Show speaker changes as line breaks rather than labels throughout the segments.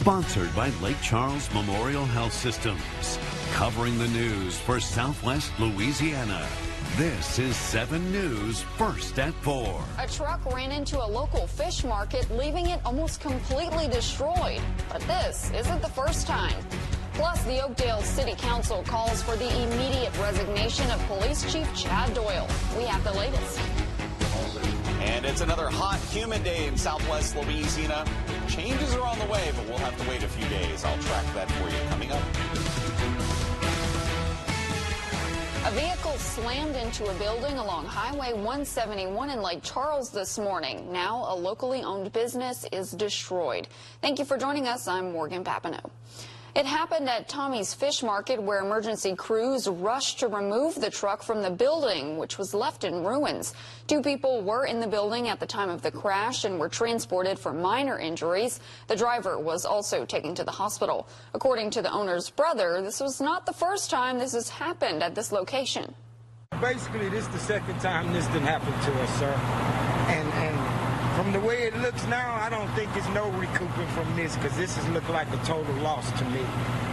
Sponsored by Lake Charles Memorial Health Systems. Covering the news for Southwest Louisiana. This is 7 News First at 4.
A truck ran into a local fish market, leaving it almost completely destroyed. But this isn't the first time. Plus, the Oakdale City Council calls for the immediate resignation of Police Chief Chad Doyle. We have the latest.
And it's another hot, humid day in Southwest Louisiana. Changes are on the way, but we'll have to wait a few days. I'll track that for you coming up.
A vehicle slammed into a building along Highway 171 in Lake Charles this morning. Now a locally owned business is destroyed. Thank you for joining us. I'm Morgan Papineau. It happened at Tommy's Fish Market, where emergency crews rushed to remove the truck from the building, which was left in ruins. 2 people were in the building at the time of the crash and were transported for minor injuries. The driver was also taken to the hospital. According to the owner's brother, this was not the first time this has happened at this location.
Basically, this is the second time this didn't happen to us, sir. And from the way it looks now, I don't think there's no recouping from this, because this has looked like a total loss to me.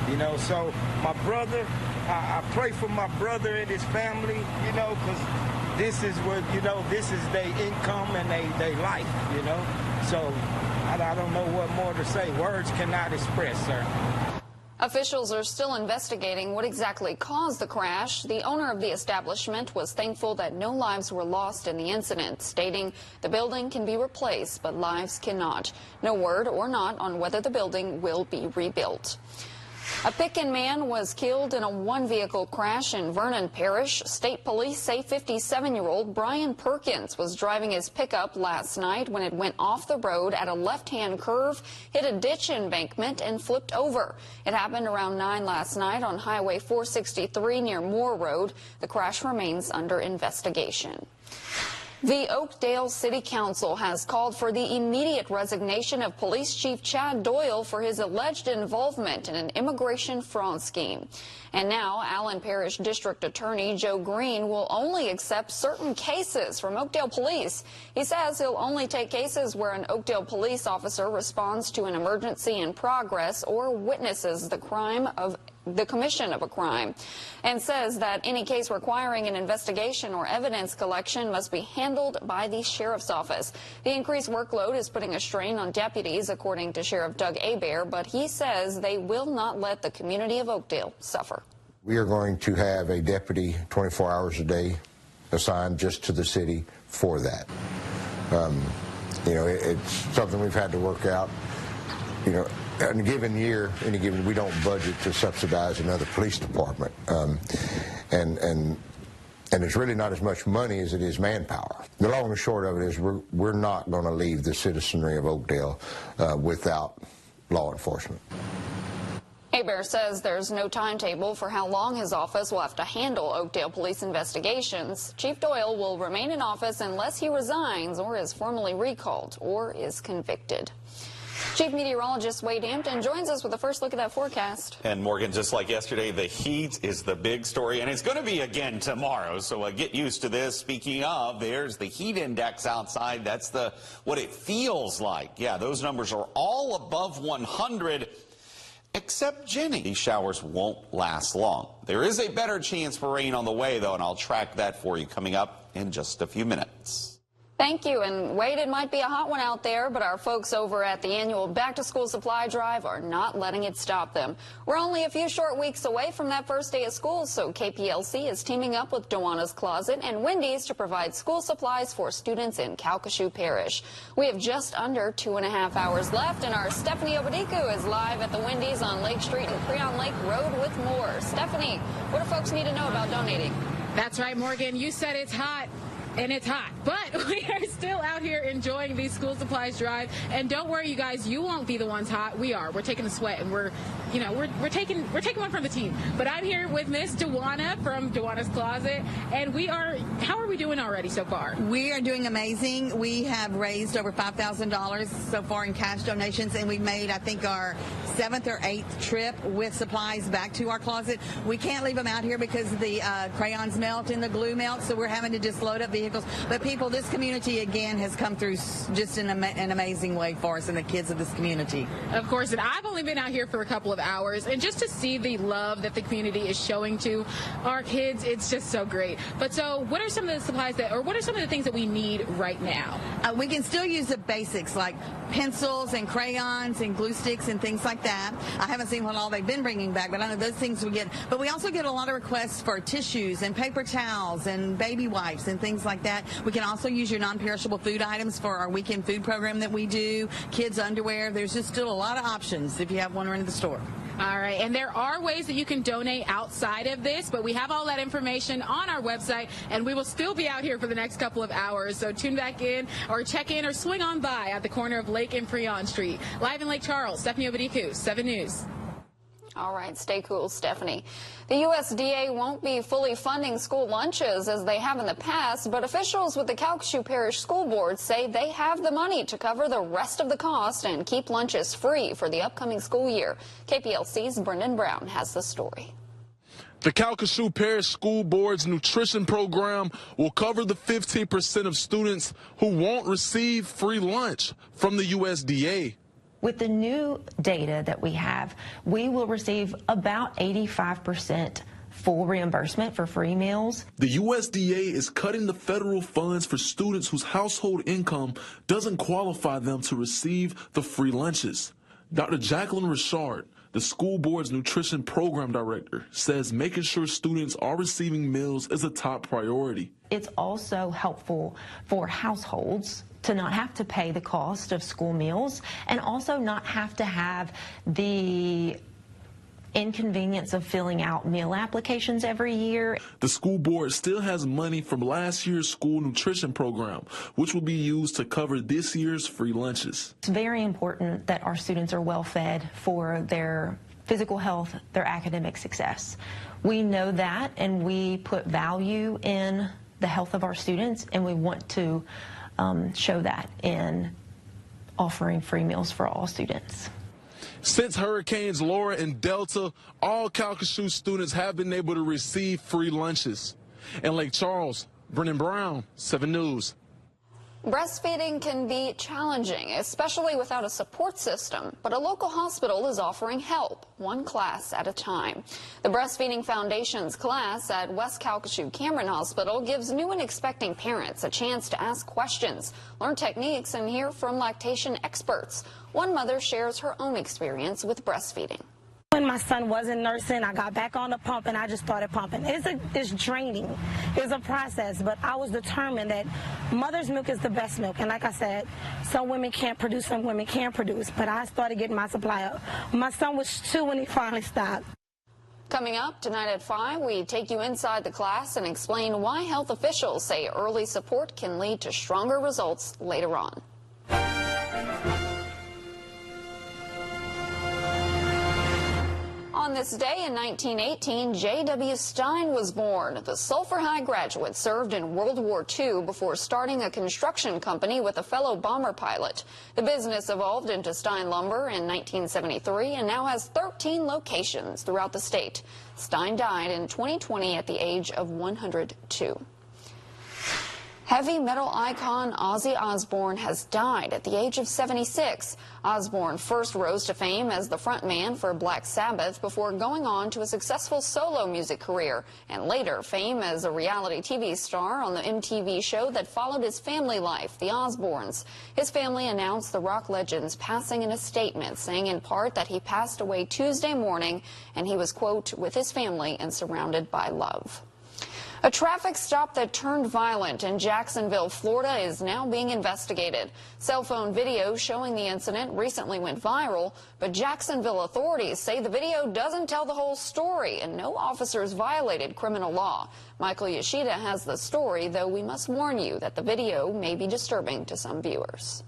You know, so my brother, I pray for my brother and his family, you know, because this is what, you know, this is their income and their life, you know. So I don't know what more to say. Words cannot express, sir.
Officials are still investigating what exactly caused the crash. The owner of the establishment was thankful that no lives were lost in the incident, stating the building can be replaced, but lives cannot. No word or not on whether the building will be rebuilt. A Pitkin man was killed in a one-vehicle crash in Vernon Parish. State police say 57-year-old Brian Perkins was driving his pickup last night when it went off the road at a left-hand curve, hit a ditch embankment, and flipped over. It happened around 9 last night on Highway 463 near Moore Road. The crash remains under investigation. The Oakdale City Council has called for the immediate resignation of Police Chief Chad Doyle for his alleged involvement in an immigration fraud scheme. And now, Allen Parish District Attorney Joe Green will only accept certain cases from Oakdale Police. He says he'll only take cases where an Oakdale police officer responds to an emergency in progress or witnesses the commission of a crime, and says that any case requiring an investigation or evidence collection must be handled by the sheriff's office. The increased workload is putting a strain on deputies, according to Sheriff Doug Hebert, but he says they will not let the community of Oakdale suffer.
We are going to have a deputy 24 hours a day assigned just to the city for that. You know, it's something we've had to work out. You know, in a given year, we don't budget to subsidize another police department, and it's really not as much money as it is manpower. The long and short of it is we're not going to leave the citizenry of Oakdale without law enforcement.
Hebert says there's no timetable for how long his office will have to handle Oakdale police investigations. Chief Doyle will remain in office unless he resigns or is formally recalled or is convicted. Chief Meteorologist Wade Hampton joins us with a first look at that forecast.
And Morgan, just like yesterday, the heat is the big story, and it's going to be again tomorrow, so get used to this. Speaking of, there's the heat index outside. That's what it feels like. Yeah, those numbers are all above 100, except Jenny. These showers won't last long. There is a better chance for rain on the way, though, and I'll track that for you coming up in just a few minutes.
Thank you. And Wade, it might be a hot one out there, but our folks over at the annual back-to-school supply drive are not letting it stop them. We're only a few short weeks away from that first day of school, so KPLC is teaming up with Dewana's Closet and Wendy's to provide school supplies for students in Calcasieu Parish. We have just under 2.5 hours left, and our Stephanie Obadiku is live at the Wendy's on Lake Street and Creon Lake Road with more. Stephanie, what do folks need to know about donating?
That's right, Morgan. You said it's hot. And it's hot, but we are still out here enjoying the school supplies drive. And don't worry, you guys, you won't be the ones hot. We are. We're taking a sweat, and we're taking one from the team. But I'm here with Miss Dewana from Dewana's Closet, and how are we doing already so far?
We are doing amazing. We have raised over $5,000 so far in cash donations, and we made, I think, our 7th or 8th trip with supplies back to our closet. We can't leave them out here because the crayons melt and the glue melts, so we're having to just load up vehicles vehicles. But people, this community again has come through just in an amazing way for us and the kids of this community.
Of course, and I've only been out here for a couple of hours, and just to see the love that the community is showing to our kids, it's just so great. But so what are some of the supplies that, or what are some of the things that we need right now?
We can still use the basics like pencils and crayons and glue sticks and things like that. I haven't seen what all they've been bringing back, but I know those things we get. But we also get a lot of requests for tissues and paper towels and baby wipes and things like that. We can also use your non-perishable food items for our weekend food program that we do, kids' underwear. There's just still a lot of options if you have one in the store.
All right, and there are ways that you can donate outside of this, but we have all that information on our website, and we will still be out here for the next couple of hours. So tune back in or check in or swing on by at the corner of Lake and Freon Street. Live in Lake Charles, Stephanie Obadiku, 7 News.
All right, stay cool, Stephanie. The USDA won't be fully funding school lunches as they have in the past, but officials with the Calcasieu Parish School Board say they have the money to cover the rest of the cost and keep lunches free for the upcoming school year. KPLC's Brendan Brown has the story.
The Calcasieu Parish School Board's nutrition program will cover the 15% of students who won't receive free lunch from the USDA.
With the new data that we have, we will receive about 85% full reimbursement for free meals.
The USDA is cutting the federal funds for students whose household income doesn't qualify them to receive the free lunches. Dr. Jacqueline Richard, the school board's nutrition program director, says making sure students are receiving meals is a top priority.
It's also helpful for households to not have to pay the cost of school meals and also not have to have the inconvenience of filling out meal applications every year.
The school board still has money from last year's school nutrition program, which will be used to cover this year's free lunches.
It's very important that our students are well fed for their physical health, their academic success. We know that, and we put value in the health of our students, and we want to show that in offering free meals for all students.
Since Hurricanes Laura and Delta, all Calcasieu students have been able to receive free lunches. In Lake Charles, Brendan Brown, 7 News.
Breastfeeding can be challenging, especially without a support system, but a local hospital is offering help, one class at a time. The Breastfeeding Foundation's class at West Calcasieu Cameron Hospital gives new and expecting parents a chance to ask questions, learn techniques, and hear from lactation experts. One mother shares her own experience with breastfeeding.
When my son wasn't nursing, I got back on the pump and I just started pumping. It's draining. It's a process, but I was determined that mother's milk is the best milk. And like I said, some women can't produce, some women can produce. But I started getting my supply up. My son was 2 when he finally stopped.
Coming up tonight at 5, we take you inside the class and explain why health officials say early support can lead to stronger results later on. On this day in 1918, J.W. Stein was born. The Sulphur High graduate served in World War II before starting a construction company with a fellow bomber pilot. The business evolved into Stein Lumber in 1973 and now has 13 locations throughout the state. Stein died in 2020 at the age of 102. Heavy metal icon Ozzy Osbourne has died at the age of 76. Osbourne first rose to fame as the frontman for Black Sabbath before going on to a successful solo music career, and later fame as a reality TV star on the MTV show that followed his family life, The Osbournes. His family announced the rock legend's passing in a statement, saying in part that he passed away Tuesday morning and he was, quote, with his family and surrounded by love. A traffic stop that turned violent in Jacksonville, Florida is now being investigated. Cell phone video showing the incident recently went viral, but Jacksonville authorities say the video doesn't tell the whole story and no officers violated criminal law. Michael Yoshida has the story, though we must warn you that the video may be disturbing to some viewers.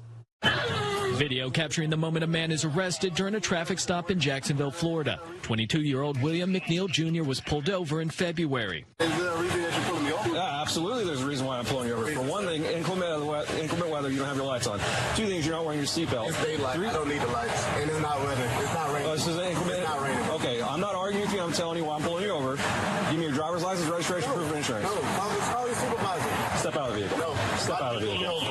Video capturing the moment a man is arrested during a traffic stop in Jacksonville, Florida. 22-year-old William McNeil Jr. was pulled over in February.
Is there a reason that you're pulling me over? Yeah, absolutely there's a reason why I'm pulling you over. For one thing, inclement weather, you don't have your lights on. 2 things, you're not wearing your seatbelt.
It's daylight. I don't need the lights. And it's not weather. It's not raining.
Oh, this is inclement?
It's not raining.
Okay, I'm not arguing with you. I'm telling you why I'm pulling you over. Give me your driver's license, registration, proof of insurance.
No, call your supervisor.
Step out of the vehicle. Step out of the vehicle.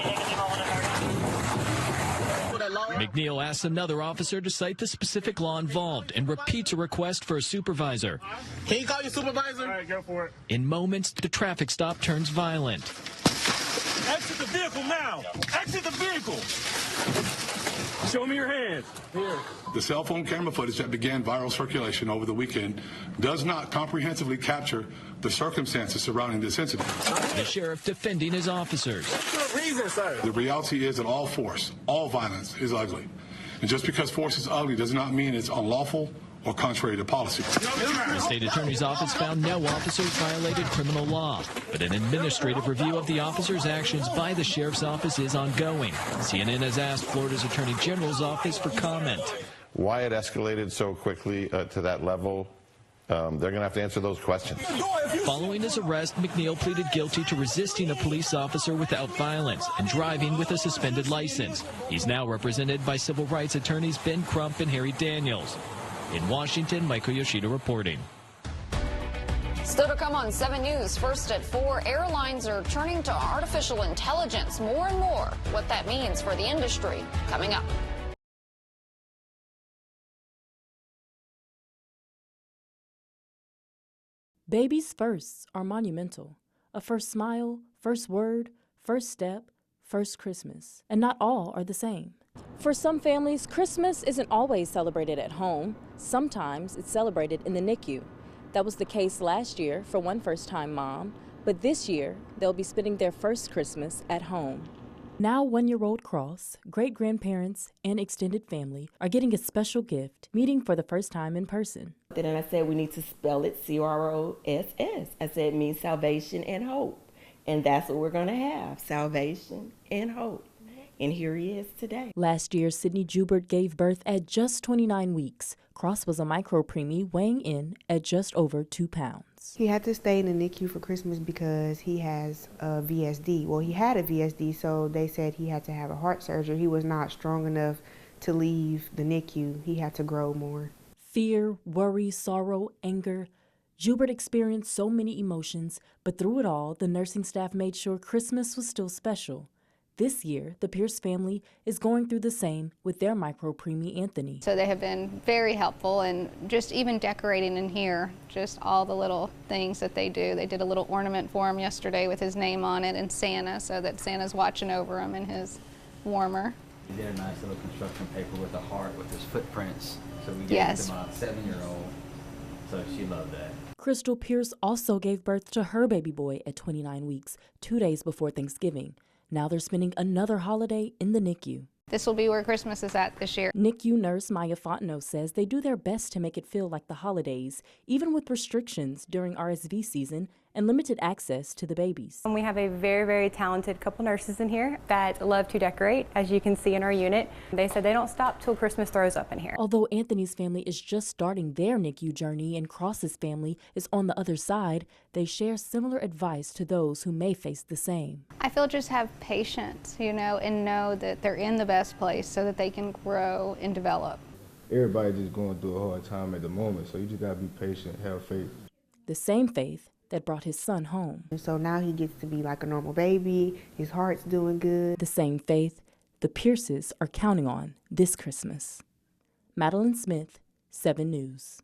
McNeil asks another officer to cite the specific law involved and repeats a request for a supervisor.
Can you call your supervisor?
All right, go for it.
In moments, the traffic stop turns violent.
Exit the vehicle now. Exit the vehicle. Show me your hands. Here.
The cell phone camera footage that began viral circulation over the weekend does not comprehensively capture the circumstances surrounding this incident.
The sheriff defending his officers.
Good reason, sir.
The reality is that all force, all violence is ugly. And just because force is ugly does not mean it's unlawful or contrary to policy.
The state attorney's office found no officers violated criminal law, but an administrative review of the officers' actions by the sheriff's office is ongoing. CNN has asked Florida's Attorney General's office for comment.
Why it escalated so quickly to that level, they're going to have to answer those questions.
Following his arrest, McNeil pleaded guilty to resisting a police officer without violence and driving with a suspended license. He's now represented by civil rights attorneys Ben Crump and Harry Daniels. In Washington, Michael Yoshida reporting.
Still to come on 7 News. First at 4, airlines are turning to artificial intelligence more and more. What that means for the industry, coming up.
Babies' firsts are monumental. A first smile, first word, first step, first Christmas. And not all are the same. For some families, Christmas isn't always celebrated at home. Sometimes it's celebrated in the NICU. That was the case last year for one first-time mom, but this year they'll be spending their first Christmas at home. Now 1-year-old Cross, great-grandparents, and extended family are getting a special gift, meeting for the first time in person.
Then I said we need to spell it C-R-O-S-S. I said it means salvation and hope. And that's what we're going to have, salvation and hope. And here he is today.
Last year, Sydney Joubert gave birth at just 29 weeks. Cross was a micro-preemie weighing in at just over 2 pounds.
He had to stay in the NICU for Christmas because he has a VSD. Well, he had a VSD, so they said he had to have a heart surgery. He was not strong enough to leave the NICU. He had to grow more.
Fear, worry, sorrow, anger. Joubert experienced so many emotions, but through it all, the nursing staff made sure Christmas was still special. This year, the Pierce family is going through the same with their micro-preemie Anthony.
So they have been very helpful, and just even decorating in here, just all the little things that they do. They did a little ornament for him yesterday with his name on it and Santa, so that Santa's watching over him in his warmer.
We did a nice little construction paper with a heart with his footprints, so we gave it to my 7-year-old, so she loved that.
Crystal Pierce also gave birth to her baby boy at 29 weeks, 2 days before Thanksgiving. Now they're spending another holiday in the NICU.
This will be where Christmas is at this year.
NICU nurse Maya Fontenot says they do their best to make it feel like the holidays, even with restrictions during RSV season and limited access to the babies.
We have a very, very talented couple nurses in here that love to decorate, as you can see in our unit. They said they don't stop till Christmas throws up in here.
Although Anthony's family is just starting their NICU journey and Cross's family is on the other side, they share similar advice to those who may face the same.
I feel just have patience, and know that they're in the best place so that they can grow and develop.
Everybody's just going through a hard time at the moment, so you just gotta be patient, have faith.
The same faith that brought his son home.
And so now he gets to be like a normal baby, his heart's doing good.
The same faith the Pierces are counting on this Christmas. Madeline Smith, 7 News.